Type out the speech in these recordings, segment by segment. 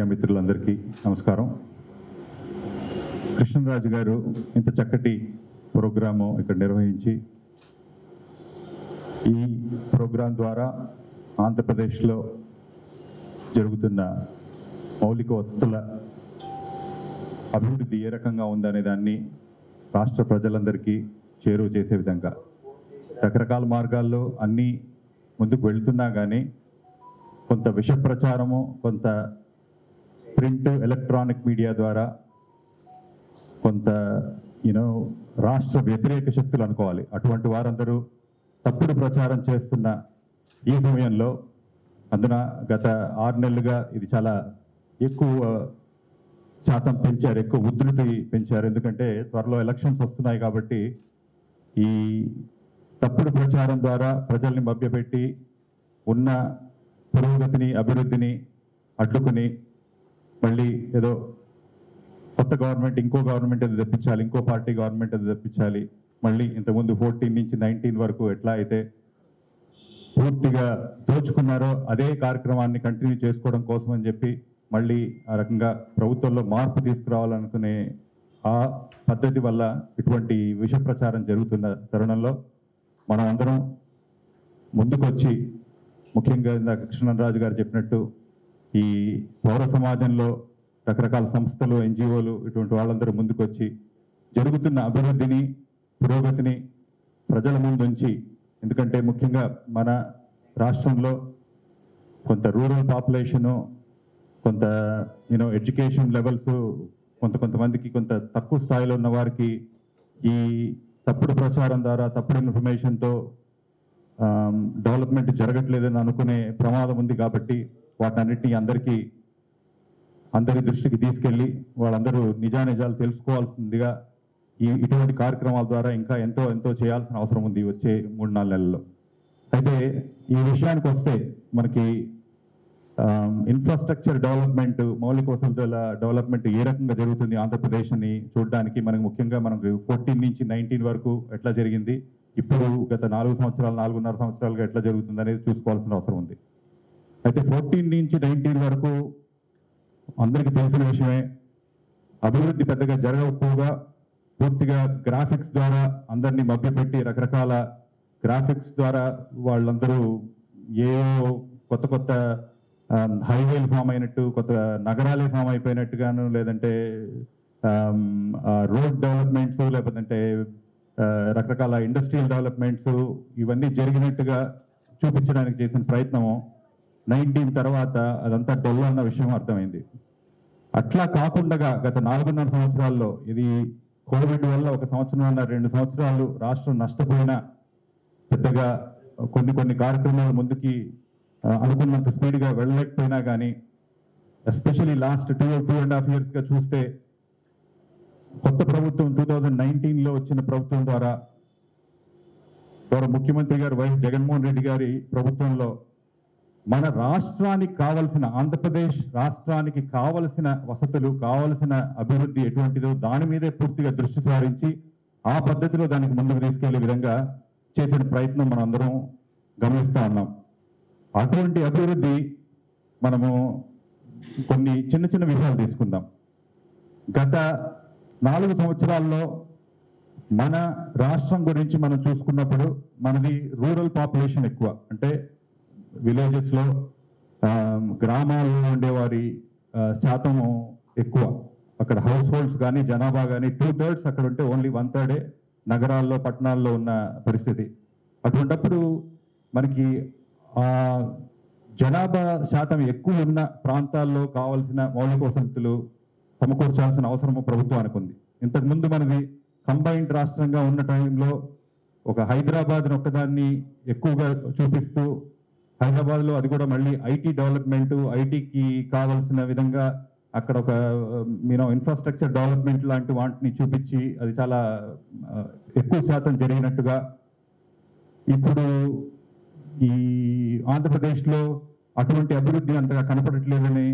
మిత్రులందరికీ నమస్కారం. కృష్ణరాజు గారు ఇంత చక్కటి ప్రోగ్రాము ఇక్కడ నిర్వహించి ఈ ప్రోగ్రాం ద్వారా ఆంధ్రప్రదేశ్లో జరుగుతున్న మౌలిక వసతుల అభివృద్ధి ఏ రకంగా ఉందనే దాన్ని రాష్ట్ర ప్రజలందరికీ చేరువ చేసే విధంగా రకరకాల మార్గాల్లో అన్నీ ముందుకు వెళ్తున్నా కానీ కొంత విష ప్రచారము, కొంత ప్రింట్ ఎలక్ట్రానిక్ మీడియా ద్వారా కొంత రాష్ట్ర వ్యతిరేక శక్తులు అనుకోవాలి, అటువంటి వారందరూ తప్పుడు ప్రచారం చేస్తున్న ఈ సమయంలో అందున గత 6 నెలలుగా ఇది చాలా ఎక్కువ శాతం పెంచారు, ఎక్కువ ఉధృతి పెంచారు. ఎందుకంటే త్వరలో ఎలక్షన్స్ వస్తున్నాయి కాబట్టి ఈ తప్పుడు ప్రచారం ద్వారా ప్రజల్ని మభ్యపెట్టి ఉన్న పురోగతిని, అభివృద్ధిని అడ్డుకుని మళ్ళీ ఏదో కొత్త గవర్నమెంట్, ఇంకో గవర్నమెంట్ ఏదో తెప్పించాలి, ఇంకో పార్టీ గవర్నమెంట్ ఏదో తెప్పించాలి, మళ్ళీ ఇంతకుముందు 14 నుంచి 19 వరకు ఎట్లా అయితే పూర్తిగా దోచుకున్నారో అదే కార్యక్రమాన్ని కంటిన్యూ చేసుకోవడం కోసం అని చెప్పి మళ్ళీ ఆ రకంగా ప్రభుత్వంలో మార్పు తీసుకురావాలనుకునే ఆ పద్ధతి వల్ల ఇటువంటి విష ప్రచారం జరుగుతున్న తరుణంలో మనం అందరం ముందుకొచ్చి, ముఖ్యంగా ఇందాక కృష్ణరాజు గారు చెప్పినట్టు ఈ పౌర సమాజంలో రకరకాల సంస్థలు, ఎన్జిఓలు ఇటువంటి వాళ్ళందరూ ముందుకొచ్చి జరుగుతున్న అభివృద్ధిని, పురోగతిని ప్రజల ముందుంచి, ఎందుకంటే ముఖ్యంగా మన రాష్ట్రంలో కొంత రూరల్ పాపులేషను, కొంత ఎడ్యుకేషన్ లెవెల్స్ కొంతమందికి కొంత తక్కువ స్థాయిలో ఉన్న వారికి ఈ తప్పుడు ప్రచారం ద్వారా, తప్పుడు ఇన్ఫర్మేషన్తో డెవలప్మెంట్ జరగట్లేదని అనుకునే ప్రమాదం ఉంది. కాబట్టి వాటన్నిటినీ అందరి దృష్టికి తీసుకెళ్ళి వాళ్ళందరూ నిజానిజాలు తెలుసుకోవాల్సిందిగా ఇటువంటి కార్యక్రమాల ద్వారా ఇంకా ఎంతో చేయాల్సిన అవసరం ఉంది వచ్చే 3-4 నెలల్లో. అయితే ఈ విషయానికి వస్తే మనకి ఇన్ఫ్రాస్ట్రక్చర్ డెవలప్మెంట్, మౌలిక వసతుల డెవలప్మెంట్ ఏ రకంగా జరుగుతుంది ఆంధ్రప్రదేశ్ని చూడడానికి మనకు 14 నుంచి 19 వరకు ఎట్లా జరిగింది, ఇప్పుడు గత 4.5 సంవత్సరాలుగా ఎట్లా జరుగుతుంది అనేది చూసుకోవాల్సిన అవసరం ఉంది. అయితే 14 నుంచి 19 వరకు అందరికీ తెలిసిన విషయమే, అభివృద్ధి పెద్దగా జరగకపోగా పూర్తిగా గ్రాఫిక్స్ ద్వారా అందరినీ మభ్యపెట్టి రకరకాల గ్రాఫిక్స్ ద్వారా వాళ్ళందరూ ఏవో కొత్త హైవేలు ఫామ్ అయినట్టు, కొత్త నగరాలే ఫామ్ అయిపోయినట్టుగాను, లేదంటే రోడ్ డెవలప్మెంట్స్, లేకపోతే రకరకాల ఇండస్ట్రియల్ డెవలప్మెంట్స్ ఇవన్నీ జరిగినట్టుగా చూపించడానికి చేసిన ప్రయత్నము 19 తర్వాత అదంతా డొల్ల అన్న విషయం అర్థమైంది. అట్లా కాకుండా గత 4.5 సంవత్సరాల్లో ఇది కోవిడ్ వల్ల 1 సంవత్సరం 2 సంవత్సరాలు రాష్ట్రం నష్టపోయినా పెద్దగా కొన్ని కార్యక్రమాలు ముందుకి అనుకున్నంత స్పీడ్గా వెళ్ళలేకపోయినా కానీ, ఎస్పెషలీ లాస్ట్ 2.5 ఇయర్స్గా చూస్తే కొత్త ప్రభుత్వం 2019లో వచ్చిన ప్రభుత్వం ద్వారా ముఖ్యమంత్రి గారు వైఎస్ జగన్మోహన్ రెడ్డి గారి ప్రభుత్వంలో మన రాష్ట్రానికి కావలసిన, ఆంధ్రప్రదేశ్ రాష్ట్రానికి కావలసిన వసతులు, కావలసిన అభివృద్ధి ఎటువంటిదో దాని మీదే పూర్తిగా దృష్టి సారించి ఆ పద్ధతిలో దానికి ముందుకు తీసుకెళ్లే విధంగా చేసిన ప్రయత్నం మనం అందరం గమనిస్తూ ఉన్నాం. అటువంటి అభివృద్ధి మనము కొన్ని చిన్న విషయాలు తీసుకుందాం. గత 4 సంవత్సరాల్లో మన రాష్ట్రం గురించి మనం చూసుకున్నప్పుడు మనది రూరల్ పాపులేషన్ ఎక్కువ, అంటే విలేజెస్లో గ్రామాల్లో ఉండేవారి శాతము ఎక్కువ. అక్కడ హౌస్ హోల్డ్స్ కానీ జనాభా కానీ 2/3 అక్కడ ఉంటే ఓన్లీ 1/3 నగరాల్లో, పట్టణాల్లో ఉన్న పరిస్థితి. అటువంటప్పుడు మనకి జనాభా శాతం ఎక్కువ ఉన్న ప్రాంతాల్లో కావాల్సిన మౌలిక వసతులు సమకూర్చాల్సిన అవసరము ప్రభుత్వానికి ఉంది. ఇంతకుముందు మనది కంబైన్డ్ రాష్ట్రంగా ఉన్న టైంలో ఒక హైదరాబాద్ ఒక్కదాన్ని ఎక్కువగా చూపిస్తూ, హైదరాబాద్లో అది కూడా మళ్ళీ ఐటీ డెవలప్మెంట్, ఐటీకి కావాల్సిన విధంగా అక్కడ ఒక ఇన్ఫ్రాస్ట్రక్చర్ డెవలప్మెంట్ లాంటి వాటిని చూపించి అది చాలా ఎక్కువ శాతం జరిగినట్టుగా, ఇప్పుడు ఈ ఆంధ్రప్రదేశ్లో అటువంటి అభివృద్ధి అంతగా కనపడట్లేదని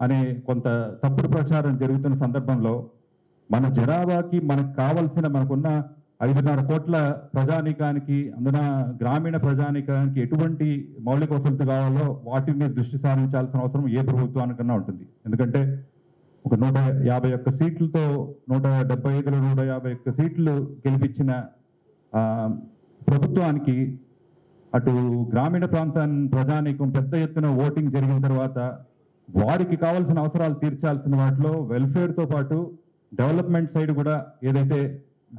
అనే కొంత తప్పుడు ప్రచారం జరుగుతున్న సందర్భంలో మన జనాభాకి మనకు కావలసిన, మనకున్న 5.5 కోట్ల ప్రజానీకానికి, అందున గ్రామీణ ప్రజానీకానికి ఎటువంటి మౌలిక వసతులు కావాలో వాటి మీద దృష్టి సారించాల్సిన అవసరం ఏ ప్రభుత్వానికన్నా ఉంటుంది. ఎందుకంటే ఒక 151 సీట్లతో 175లో 151 సీట్లు గెలిపించిన ప్రభుత్వానికి అటు గ్రామీణ ప్రజానీకం పెద్ద ఎత్తున ఓటింగ్ జరిగిన తర్వాత వారికి కావాల్సిన అవసరాలు తీర్చాల్సిన వాటిలో వెల్ఫేర్తో పాటు డెవలప్మెంట్ సైడ్ కూడా ఏదైతే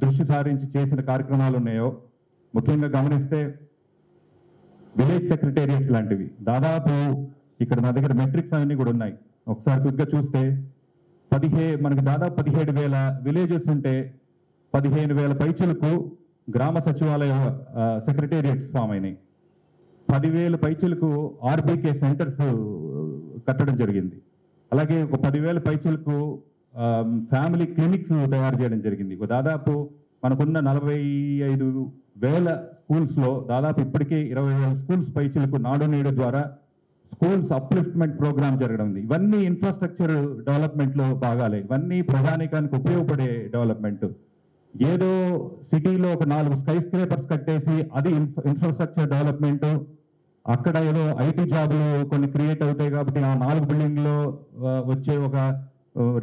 దృష్టి సారించి చేసిన కార్యక్రమాలు ఉన్నాయో, ముఖ్యంగా గమనిస్తే విలేజ్ సెక్రటేరియట్స్ లాంటివి దాదాపు ఇక్కడ నా దగ్గర మెట్రిక్స్ అన్నీ కూడా ఉన్నాయి. ఒకసారి క్విక్గా చూస్తే మనకి దాదాపు 17,000 విలేజెస్ ఉంటే 15,000 పైచులకు గ్రామ సచివాలయ సెక్రటేరియట్స్ ఫామ్ అయినాయి. 10,000 పైచులకు ఆర్బీకే సెంటర్స్ కట్టడం జరిగింది. అలాగే ఒక 10,000 పైచులకు ఫ్యామిలీ క్లినిక్స్ తయారు చేయడం జరిగింది. దాదాపు మనకున్న 45,000 స్కూల్స్లో దాదాపు ఇప్పటికే 20,000 స్కూల్స్ పైచులకు నాడు నేడు ద్వారా స్కూల్స్ అప్లిఫ్ట్మెంట్ ప్రోగ్రామ్ జరగడం ఉంది. ఇవన్నీ ఇన్ఫ్రాస్ట్రక్చర్ డెవలప్మెంట్లో భాగాలే. ఇవన్నీ ప్రజానీకానికి ఉపయోగపడే డెవలప్మెంట్. ఏదో సిటీలో ఒక 4 స్కై స్క్రేపర్స్ కట్టేసి అది ఇన్ఫ్రాస్ట్రక్చర్ డెవలప్మెంట్, అక్కడ ఏదో ఐటీ జాబులు కొన్ని క్రియేట్ అవుతాయి కాబట్టి ఆ 4 బిల్డింగ్లో వచ్చే ఒక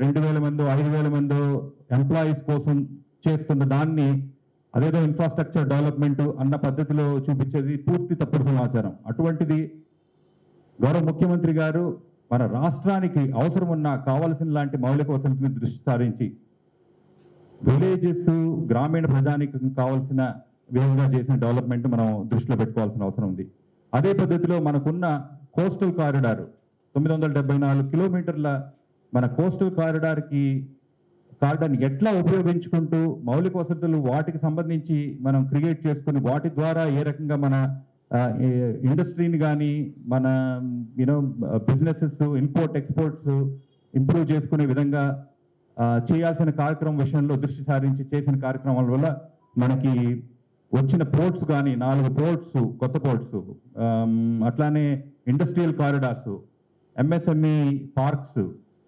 2,000 మందో 5,000 మందో ఎంప్లాయీస్ కోసం చేస్తున్న దాన్ని అదేదో ఇన్ఫ్రాస్ట్రక్చర్ డెవలప్మెంట్ అన్న పద్ధతిలో చూపించేది పూర్తి తప్పుడు సమాచారం. అటువంటిది గౌరవ ముఖ్యమంత్రి గారు మన రాష్ట్రానికి అవసరం ఉన్న కావాల్సిన లాంటి మౌలిక వసతుల మీద దృష్టి సారించి విలేజెస్ గ్రామీణ ప్రజానికి కావాల్సిన విధంగా చేసిన డెవలప్మెంట్ మనం దృష్టిలో పెట్టుకోవాల్సిన అవసరం ఉంది. అదే పద్ధతిలో మనకున్న కోస్టల్ కారిడార్ 974 కిలోమీటర్ల మన కోస్టల్ కారిడార్ని ఎట్లా ఉపయోగించుకుంటూ మౌలిక వసతులు వాటికి సంబంధించి మనం క్రియేట్ చేసుకుని వాటి ద్వారా ఏ రకంగా మన ఇండస్ట్రీని కానీ మన బిజినెసెస్ ఇంపోర్ట్ ఎక్స్పోర్ట్స్ ఇంప్రూవ్ చేసుకునే విధంగా చేయాల్సిన కార్యక్రమం విషయంలో దృష్టి సారించి చేసిన కార్యక్రమాల వల్ల మనకి వచ్చిన పోర్ట్స్ కానీ 4 పోర్ట్స్ కొత్త పోర్ట్స్, అట్లానే ఇండస్ట్రియల్ కారిడార్స్, ఎంఎస్ఎంఈ పార్క్స్,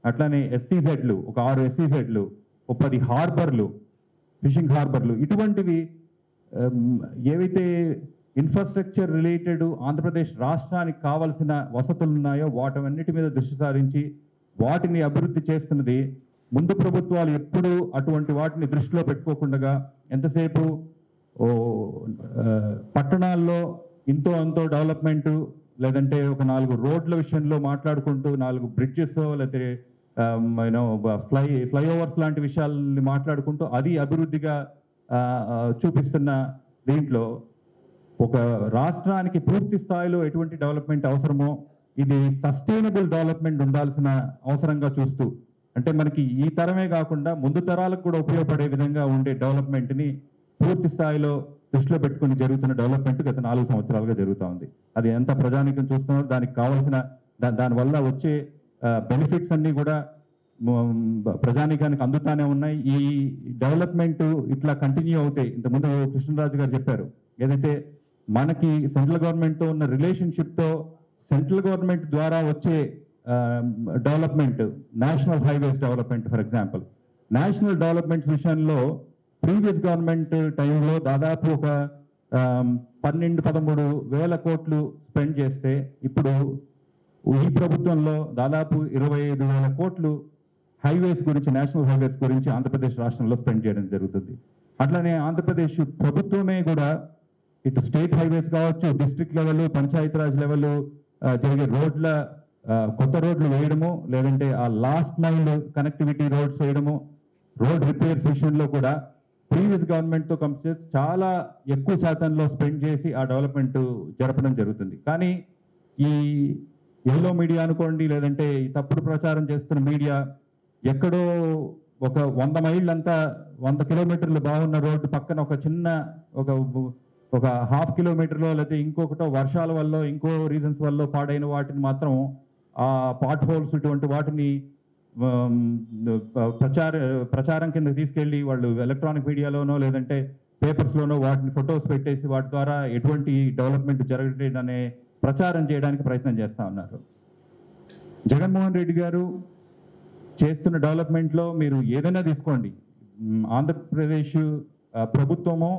అట్లానే ఎస్సీజెడ్లు ఒక 6 ఎస్సీజెడ్లు, 10 హార్బర్లు, ఫిషింగ్ హార్బర్లు, ఇటువంటివి ఏవైతే ఇన్ఫ్రాస్ట్రక్చర్ రిలేటెడ్ ఆంధ్రప్రదేశ్ రాష్ట్రానికి కావాల్సిన వసతులు ఉన్నాయో వాటన్నిటి మీద దృష్టి సారించి వాటిని అభివృద్ధి చేస్తున్నది. ముందు ప్రభుత్వాలు ఎప్పుడూ అటువంటి వాటిని దృష్టిలో పెట్టుకోకుండా ఎంతసేపు పట్టణాల్లో ఇంతో అంతో డెవలప్మెంట్ లేదంటే ఒక 4 రోడ్ల విషయంలో మాట్లాడుకుంటూ 4 బ్రిడ్జెస్ లేకపోతే ఫ్లైఓవర్స్ లాంటి విషయాల్ని మాట్లాడుకుంటూ అది అభివృద్ధిగా చూపిస్తున్న దీంట్లో ఒక రాష్ట్రానికి పూర్తి స్థాయిలో ఎటువంటి డెవలప్మెంట్ అవసరమో ఇది సస్టైనబుల్ డెవలప్మెంట్ ఉండాల్సిన అవసరంగా చూస్తూ, అంటే మనకి ఈ తరమే కాకుండా ముందు తరాలకు కూడా ఉపయోగపడే విధంగా ఉండే డెవలప్మెంట్ని పూర్తి స్థాయిలో దృష్టిలో పెట్టుకుని జరుగుతున్న డెవలప్మెంట్ గత 4 సంవత్సరాలుగా జరుగుతూ ఉంది. అది ఎంత ప్రజానీకం చూస్తున్నారో దానికి కావాల్సిన దానివల్ల వచ్చే బెనిఫిట్స్ అన్నీ కూడా ప్రజానీకానికి అందుతానే ఉన్నాయి. ఈ డెవలప్మెంట్ ఇట్లా కంటిన్యూ అవుతాయి. ఇంతకుముందు కృష్ణరాజు గారు చెప్పారు, ఏదైతే మనకి సెంట్రల్ గవర్నమెంట్తో ఉన్న రిలేషన్షిప్తో సెంట్రల్ గవర్నమెంట్ ద్వారా వచ్చే development, national highways development for example, national development విషయంలో ప్రీవియస్ గవర్నమెంట్ టైంలో దాదాపు ఒక 12-13 వేల కోట్లు స్పెండ్ చేస్తే ఇప్పుడు ఈ ప్రభుత్వంలో దాదాపు 25,000 కోట్లు హైవేస్ గురించి, నేషనల్ హైవేస్ గురించి ఆంధ్రప్రదేశ్ రాష్ట్రంలో స్పెండ్ చేయడం జరుగుతుంది. అట్లనే ఆంధ్రప్రదేశ్ ప్రభుత్వమే కూడా ఇటు స్టేట్ హైవేస్ కావచ్చు, డిస్ట్రిక్ట్ లెవెల్, పంచాయతీరాజ్ లెవెల్ జరిగే రోడ్ల కొత్త రోడ్లు వేయడము, లేదంటే ఆ లాస్ట్ మైల్ కనెక్టివిటీ రోడ్స్ వేయడము, రోడ్ రిపేర్స్ విషయంలో కూడా ప్రీవియస్ గవర్నమెంట్తో కంపేర్ చాలా ఎక్కువ శాతంలో స్పెండ్ చేసి ఆ డెవలప్మెంట్ జరపడం జరుగుతుంది. కానీ ఈ ఎల్లో మీడియా అనుకోండి, లేదంటే ఈ తప్పుడు ప్రచారం చేస్తున్న మీడియా ఎక్కడో ఒక 100 మైళ్ళంతా 100 కిలోమీటర్లు బాగున్న రోడ్డు పక్కన ఒక చిన్న ఒక 1/2 కిలోమీటర్లో లేకపోతే ఇంకొకటో వర్షాల వల్ల ఇంకో రీజన్స్ వల్ల పాడైన వాటిని మాత్రం ఆ పాట్ హోల్స్ ఇటువంటి వాటిని ప్రచారం కింద తీసుకెళ్ళి వాళ్ళు ఎలక్ట్రానిక్ మీడియాలోనో లేదంటే పేపర్స్లోనో వాటిని ఫొటోస్ పెట్టేసి వాటి ద్వారా ఎటువంటి డెవలప్మెంట్ జరగలేదనే ప్రచారం చేయడానికి ప్రయత్నం చేస్తూ ఉన్నారు. జగన్మోహన్ రెడ్డి గారు చేస్తున్న డెవలప్మెంట్లో మీరు ఏదైనా తీసుకోండి, ఆంధ్రప్రదేశ్ ప్రభుత్వము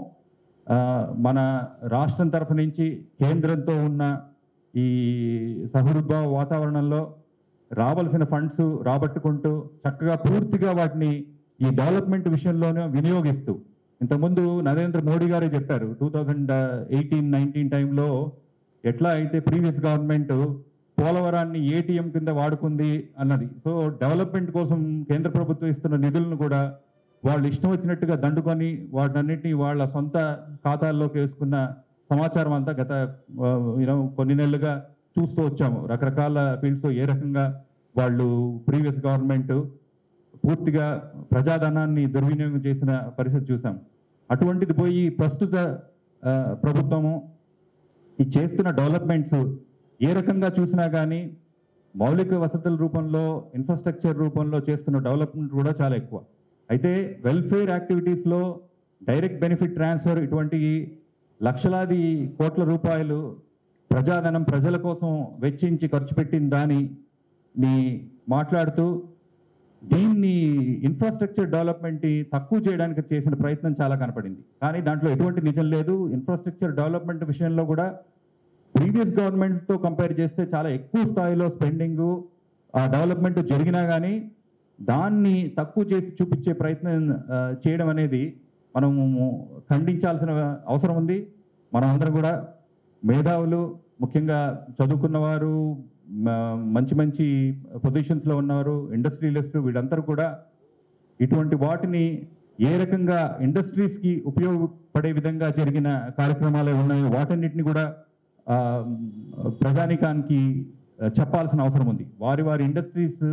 మన రాష్ట్రం తరఫు నుంచి కేంద్రంతో ఉన్న ఈ సహృద్భావ వాతావరణంలో రావాల్సిన ఫండ్స్ రాబట్టుకుంటూ చక్కగా పూర్తిగా వాటిని ఈ డెవలప్మెంట్ విషయంలోనే వినియోగిస్తూ, ఇంతకుముందు నరేంద్ర మోడీ గారే చెప్పారు 2018-19 టైంలో ఎట్లా అయితే ప్రీవియస్ గవర్నమెంట్ పోలవరాన్ని ఏటీఎం కింద వాడుకుంది అన్నది. సో డెవలప్మెంట్ కోసం కేంద్ర ప్రభుత్వం ఇస్తున్న నిధులను కూడా వాళ్ళు ఇష్టం వచ్చినట్టుగా దండుకొని వాటన్నిటిని వాళ్ళ సొంత ఖాతాల్లోకి వేసుకున్న సమాచారం అంతా గత కొన్ని నెలలుగా చూస్తూ వచ్చాము. రకరకాల ఫీల్డ్స్లో ఏ రకంగా వాళ్ళు ప్రీవియస్ గవర్నమెంట్ పూర్తిగా ప్రజాధనాన్ని దుర్వినియోగం చేసిన పరిస్థితి చూసాం. అటువంటిది పోయి ప్రస్తుత ప్రభుత్వము ఈ చేస్తున్న డెవలప్మెంట్స్ ఏ రకంగా చూసినా కానీ మౌలిక వసతుల రూపంలో, ఇన్ఫ్రాస్ట్రక్చర్ రూపంలో చేస్తున్న డెవలప్మెంట్ కూడా చాలా ఎక్కువ. అయితే వెల్ఫేర్ యాక్టివిటీస్లో డైరెక్ట్ బెనిఫిట్ ట్రాన్స్ఫర్ ఇటువంటి లక్షలాది కోట్ల రూపాయలు ప్రజాధనం ప్రజల కోసం వెచ్చించి ఖర్చు పెట్టిన దాన్ని మాట్లాడుతూ దీన్ని ఇన్ఫ్రాస్ట్రక్చర్ డెవలప్మెంట్ తక్కువ చేయడానికి చేసిన ప్రయత్నం చాలా కనపడింది. కానీ దాంట్లో ఎటువంటి నిజం లేదు. ఇన్ఫ్రాస్ట్రక్చర్ డెవలప్మెంట్ విషయంలో కూడా ప్రీవియస్ గవర్నమెంట్తో కంపేర్ చేస్తే చాలా ఎక్కువ స్థాయిలో స్పెండింగ్ డెవలప్మెంట్ జరిగినా కానీ దాన్ని తక్కువ చేసి చూపించే ప్రయత్నం చేయడం అనేది మనము ఖండించాల్సిన అవసరం ఉంది. మనం అందరం కూడా మేధావులు, ముఖ్యంగా చదువుకున్నవారు, మంచి మంచి పొజిషన్స్లో ఉన్నవారు, ఇండస్ట్రియలిస్టులు, వీళ్ళందరూ కూడా ఇటువంటి వాటిని ఏ రకంగా ఇండస్ట్రీస్కి ఉపయోగపడే విధంగా జరిగిన కార్యక్రమాలు ఉన్నాయో వాటన్నిటిని కూడా ప్రజానికానికి చెప్పాల్సిన అవసరం ఉంది. వారి వారి ఇండస్ట్రీస్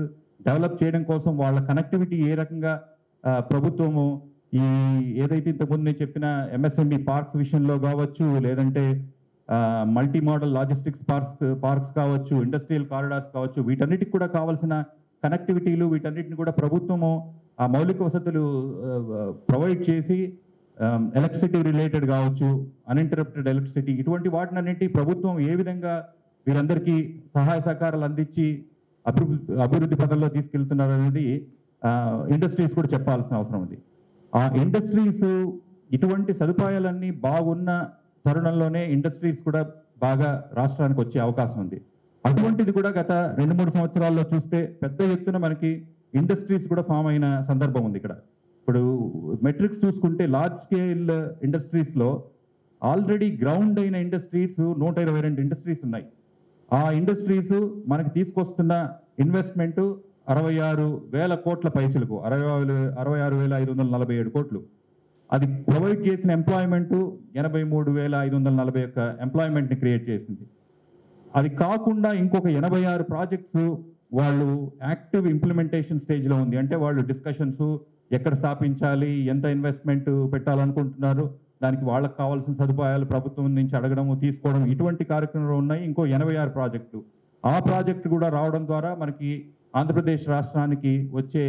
డెవలప్ చేయడం కోసం వాళ్ళ కనెక్టివిటీ ఏ రకంగా ప్రభుత్వము ఈ ఏదైతే ఇంతకుముందు నేను చెప్పిన ఎంఎస్ఎంఈ పార్క్స్ విషయంలో కావచ్చు, లేదంటే మల్టీ మోడల్ లాజిస్టిక్స్ పార్క్స్ కావచ్చు, ఇండస్ట్రియల్ కారిడార్స్ కావచ్చు, వీటన్నిటికి కూడా కావాల్సిన కనెక్టివిటీలు వీటన్నిటిని కూడా ప్రభుత్వము ఆ మౌలిక వసతులు ప్రొవైడ్ చేసి ఎలక్ట్రిసిటీ రిలేటెడ్ కావచ్చు, అన్ఇంటరప్టెడ్ ఎలక్ట్రిసిటీ, ఇటువంటి వాటినన్నింటి ప్రభుత్వం ఏ విధంగా వీరందరికీ సహాయ సహకారాలు అందించి అభివృద్ధి పథంలో తీసుకెళ్తున్నారు అనేది ఇండస్ట్రీస్ కూడా చెప్పాల్సిన అవసరం ఉంది. ఆ ఇండస్ట్రీస్ ఇటువంటి సదుపాయాలన్నీ బాగున్న తరుణంలోనే ఇండస్ట్రీస్ కూడా బాగా రాష్ట్రానికి వచ్చే అవకాశం ఉంది. అటువంటిది కూడా గత 2-3 సంవత్సరాల్లో చూస్తే పెద్ద ఎత్తున మనకి ఇండస్ట్రీస్ కూడా ఫామ్ అయిన సందర్భం ఉంది. ఇక్కడ ఇప్పుడు మెట్రిక్స్ చూసుకుంటే లార్జ్ స్కేల్ ఇండస్ట్రీస్లో ఆల్రెడీ గ్రౌండ్ అయిన ఇండస్ట్రీస్ 122 ఇండస్ట్రీస్ ఉన్నాయి. ఆ ఇండస్ట్రీస్ మనకి తీసుకొస్తున్న ఇన్వెస్ట్మెంట్ 66,000 కోట్ల పైసలకు, 66,547 కోట్లు. అది ప్రొవైడ్ చేసిన ఎంప్లాయ్మెంట్ 83,541 ఎంప్లాయ్మెంట్ని క్రియేట్ చేసింది. అది కాకుండా ఇంకొక 86 ప్రాజెక్ట్స్ వాళ్ళు యాక్టివ్ ఇంప్లిమెంటేషన్ స్టేజ్లో ఉంది. అంటే వాళ్ళు డిస్కషన్స్ ఎక్కడ స్థాపించాలి, ఎంత ఇన్వెస్ట్మెంట్ పెట్టాలనుకుంటున్నారు, దానికి వాళ్ళకి కావాల్సిన సదుపాయాలు ప్రభుత్వం నుంచి అడగడము, తీసుకోవడం, ఇటువంటి కార్యక్రమాలు ఉన్నాయి. ఇంకో 86 ప్రాజెక్టులు. ఆ ప్రాజెక్టు కూడా రావడం ద్వారా మనకి ఆంధ్రప్రదేశ్ రాష్ట్రానికి వచ్చే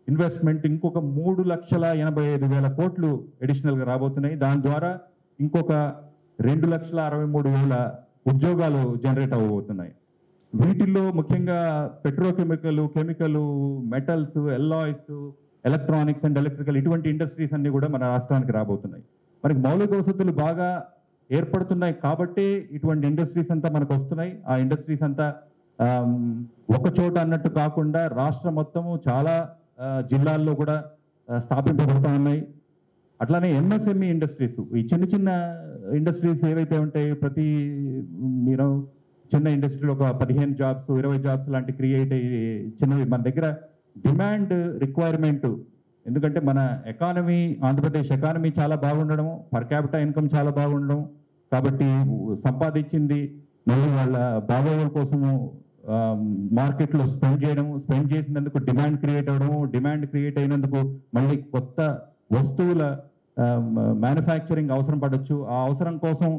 ఇన్వెస్ట్మెంట్ ఇంకొక 3,85,000 కోట్లు అడిషనల్గా రాబోతున్నాయి. దాని ద్వారా ఇంకొక 2,63,000 ఉద్యోగాలు జనరేట్ అవ్వబోతున్నాయి. వీటిల్లో ముఖ్యంగా petrochemical, metals, alloys, electronics and electrical, ఇటువంటి ఇండస్ట్రీస్ అన్ని కూడా మన రాష్ట్రానికి రాబోతున్నాయి. మనకి మౌలిక వసతులు బాగా ఏర్పడుతున్నాయి కాబట్టే ఇటువంటి ఇండస్ట్రీస్ అంతా మనకు వస్తున్నాయి. ఆ ఇండస్ట్రీస్ అంతా ఒక చోట అన్నట్టు కాకుండా రాష్ట్రం మొత్తము చాలా జిల్లాల్లో కూడా స్థాపింపబడుతూ ఉన్నాయి. అట్లానే ఎంఎస్ఎంఈ ఇండస్ట్రీస్, ఈ చిన్న చిన్న ఇండస్ట్రీస్ ఏవైతే ఉంటాయి, ప్రతి చిన్న ఇండస్ట్రీలో ఒక 15 జాబ్స్, 20 జాబ్స్ లాంటి క్రియేట్ అయ్యి చిన్నవి మన దగ్గర డిమాండ్ రిక్వైర్మెంట్. ఎందుకంటే మన ఎకానమీ, ఆంధ్రప్రదేశ్ ఎకానమీ చాలా బాగుండడం, పర్ క్యాపిటల్ ఇన్కమ్ చాలా బాగుండడం, కాబట్టి సంపాదించింది మళ్ళీ వాళ్ళ బాగోగుల కోసము మార్కెట్లో స్పెండ్ చేసినందుకు డిమాండ్ క్రియేట్ అవ్వడము, డిమాండ్ క్రియేట్ అయినందుకు మళ్ళీ కొత్త వస్తువుల మ్యానుఫ్యాక్చరింగ్ అవసరం పడవచ్చు. ఆ అవసరం కోసం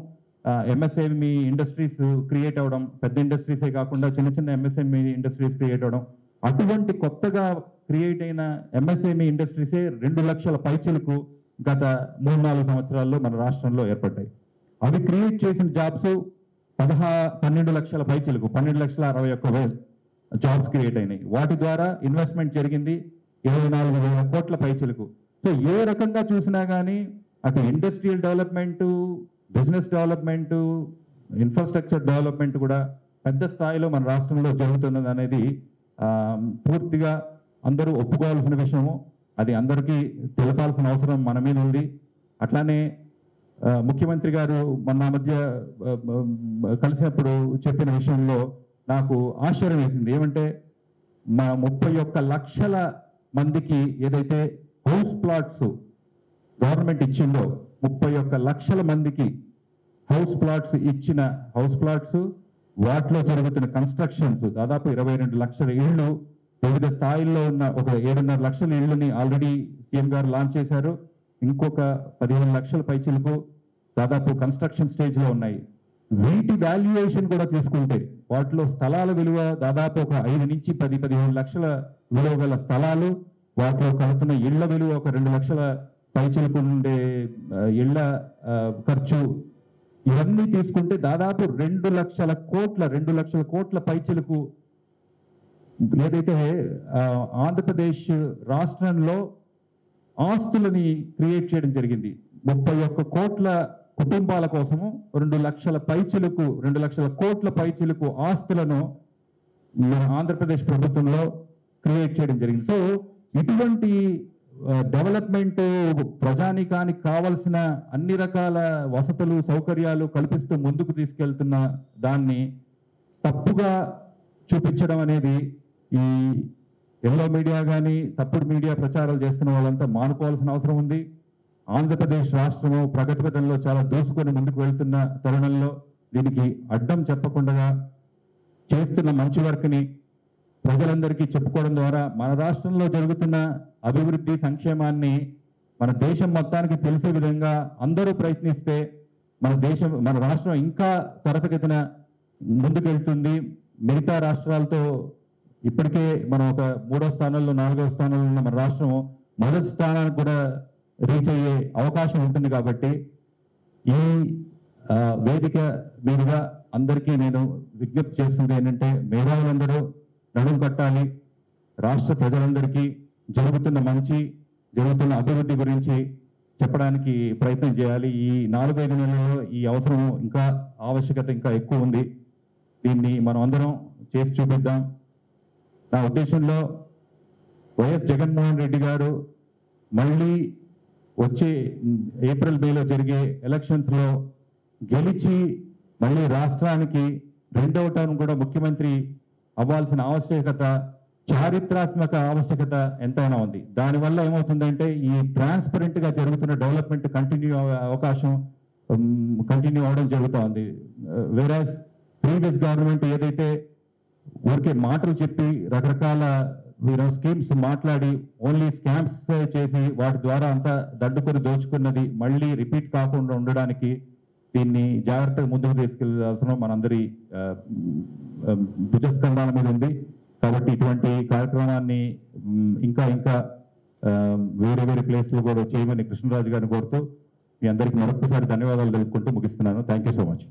ఎంఎస్ఎంఈ ఇండస్ట్రీస్ క్రియేట్ అవ్వడం, పెద్ద ఇండస్ట్రీసే కాకుండా చిన్న చిన్న ఎంఎస్ఎంఈ ఇండస్ట్రీస్ క్రియేట్ అవ్వడం, అటువంటి కొత్తగా క్రియేట్ అయిన ఎంఎస్ఎంఈ ఇండస్ట్రీసే 2 లక్షల పైచలకు గత 3-4 సంవత్సరాల్లో మన రాష్ట్రంలో ఏర్పడ్డాయి. అవి క్రియేట్ చేసిన జాబ్స్ 12 లక్షల పైచలకు, 12,61,000 జాబ్స్ క్రియేట్ అయినాయి. వాటి ద్వారా ఇన్వెస్ట్మెంట్ జరిగింది 24,000 కోట్ల పైచలకు. సో ఏ రకంగా చూసినా కానీ అటు industrial development, business development, infrastructure development కూడా పెద్ద స్థాయిలో మన రాష్ట్రంలో జరుగుతున్నది అనేది పూర్తిగా అందరూ ఒప్పుకోవాల్సిన విషయము. అది అందరికీ తెలపాల్సిన అవసరం మన మీద ఉంది. అట్లానే ముఖ్యమంత్రి గారు మొన్న మధ్య కలిసినప్పుడు చెప్పిన విషయంలో నాకు ఆశ్చర్యం వేసింది. ఏమంటే మా 31 లక్షల మందికి ఏదైతే హౌస్ ప్లాట్స్ గవర్నమెంట్ ఇచ్చిందో, 31 లక్షల మందికి హౌస్ ప్లాట్స్ ఇచ్చిన హౌస్ ప్లాట్స్, వాటిలో జరుగుతున్న కన్స్ట్రక్షన్స్ దాదాపు 22 లక్షల ఇళ్ళు, వివిధ స్థాయిల్లో ఉన్న ఒక 7.5 లక్షల ఇళ్ళని ఆల్రెడీ సీఎం గారు లాంచ్ చేశారు. ఇంకొక 15 లక్షల పైచిలకు దాదాపు కన్స్ట్రక్షన్ స్టేజ్లో ఉన్నాయి. వీటి వాల్యుయేషన్ కూడా తీసుకుంటే వాటిలో స్థలాల విలువ దాదాపు ఒక 5 నుంచి 10-15 లక్షల విలువ గల స్థలాలు, వాటిలో కడుతున్న ఇళ్ల విలువ ఒక 2 లక్షల పైచిలకు ఉండే ఇళ్ల ఖర్చు, ఇవన్నీ తీసుకుంటే దాదాపు 2 లక్షల కోట్ల పైచిలకు ఏదైతే ఆంధ్రప్రదేశ్ రాష్ట్రంలో ఆస్తులని క్రియేట్ చేయడం జరిగింది. 31 కోట్ల కుటుంబాల కోసము 2 లక్షల పైచిలకు 2 లక్షల కోట్ల పైచిలకు ఆస్తులను ఆంధ్రప్రదేశ్ ప్రభుత్వంలో క్రియేట్ చేయడం జరిగింది. సో ఇటువంటి డెవలప్మెంట్ ప్రజానీకానికి కావలసిన అన్ని రకాల వసతులు సౌకర్యాలు కల్పిస్తూ ముందుకు తీసుకెళ్తున్న దాన్ని తప్పుగా చూపించడం అనేది ఈ ఎల్లో మీడియా కానీ తప్పుడు మీడియా ప్రచారాలు చేస్తున్న వాళ్ళంతా మానుకోవాల్సిన అవసరం ఉంది. ఆంధ్రప్రదేశ్ రాష్ట్రము ప్రగతి పథంలో చాలా దూసుకొని ముందుకు వెళ్తున్న తరుణంలో దీనికి అడ్డం చెప్పకుండా చేస్తున్న మంచి వర్క్ని ప్రజలందరికీ చెప్పుకోవడం ద్వారా మన రాష్ట్రంలో జరుగుతున్న అభివృద్ధి సంక్షేమాన్ని మన దేశం మొత్తానికి తెలిసే విధంగా అందరూ ప్రయత్నిస్తే మన రాష్ట్రం ఇంకా త్వరితగతిన ముందుకెళ్తుంది. మిగతా రాష్ట్రాలతో ఇప్పటికే మనం ఒక 3వ స్థానంలో 4వ స్థానంలో ఉన్న మన రాష్ట్రం మొదటి స్థానానికి కూడా రీచ్ అయ్యే అవకాశం ఉంటుంది. కాబట్టి ఈ వేదిక మీదుగా అందరికీ నేను విజ్ఞప్తి చేస్తుంది ఏంటంటే, మేధావులందరూ నడుం కట్టాలి. రాష్ట్ర ప్రజలందరికీ జరుగుతున్న అభివృద్ధి గురించి చెప్పడానికి ప్రయత్నం చేయాలి. ఈ 4-5 నెలల్లో ఈ అవసరం ఆవశ్యకత ఇంకా ఎక్కువ ఉంది. దీన్ని మనం అందరం చేసి చూపిద్దాం. నా ఉద్దేశంలో వైఎస్ జగన్మోహన్ రెడ్డి గారు మళ్ళీ వచ్చే ఏప్రిల్ మేలో జరిగే ఎలక్షన్స్లో గెలిచి మళ్ళీ రాష్ట్రానికి 2వ టర్మ్ కూడా ముఖ్యమంత్రి అవ్వాల్సిన ఆవశ్యకత, చారిత్రాత్మక ఆవశ్యకత ఎంతైనా ఉంది. దానివల్ల ఏమవుతుందంటే ఈ ట్రాన్స్పరెంట్గా జరుగుతున్న డెవలప్మెంట్ కంటిన్యూ అవడం జరుగుతోంది. వేరాజ్ ప్రీవియస్ గవర్నమెంట్ ఏదైతే ఊరికే మాటలు చెప్పి రకరకాల స్కీమ్స్ మాట్లాడి ఓన్లీ స్కామ్స్ చేసి వాటి ద్వారా అంతా దడ్డుకొని దోచుకున్నది మళ్ళీ రిపీట్ కాకుండా ఉండడానికి దీన్ని జాగ్రత్తగా ముందుకు తీసుకెళ్లాల్సిన మనందరి భుజస్కంధాల మీద ఉంది. కాబట్టి ఇటువంటి కార్యక్రమాన్ని ఇంకా వేరే ప్లేస్లో కూడా చేయమని కృష్ణరాజు గారిని కోరుతూ మీ అందరికీ మరొకసారి ధన్యవాదాలు తెలుపుకుంటూ ముగిస్తున్నాను. Thank you so much.